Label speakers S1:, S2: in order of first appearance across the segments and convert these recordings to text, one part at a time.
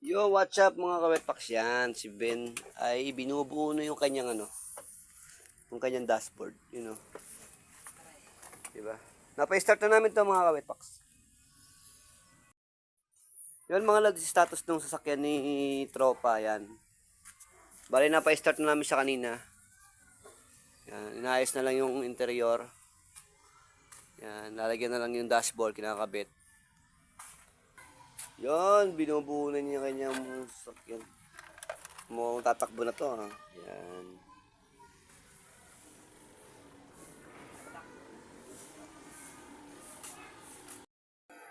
S1: Yo, what's up mga kawetpaks yan? Si Ben ay binubuo na yung kanyang yung kanyang dashboard, Diba? Napa-start na namin 'to mga kawetpaks. Yun mga lads, status ng sasakyan ni Tropa yan. Bali napa-start na namin siya kanina. Yan, inaayos na lang yung interior. Yan, lalagyan na lang yung dashboard, kinakabit. Yon, binubuo na niya kanyang sasakyan. Mukhang tatakbo na to, ha. Yan.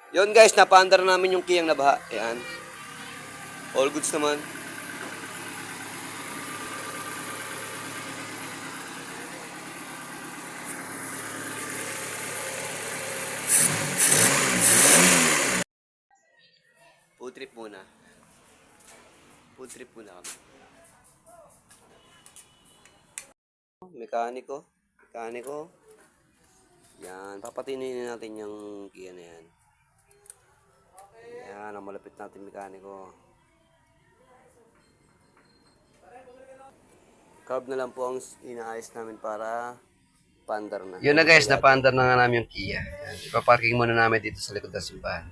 S1: Yon guys, napaandar namin yung kiyang nabaha. Yan. All goods naman. Food trip muna. Food trip muna kami. Mekaniko. Yan, papatinin natin yung Kia na yan. Yan, ang malapit natin mekaniko. Carb na lang po ang inaayos namin para paandar na. Yun na guys, napaandar na nga namin yung Kia. Yan, ipaparking muna namin dito sa likod ng simbahan.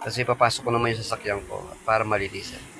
S1: Kasi papasok ko naman yung sasakyan ko para malinisan.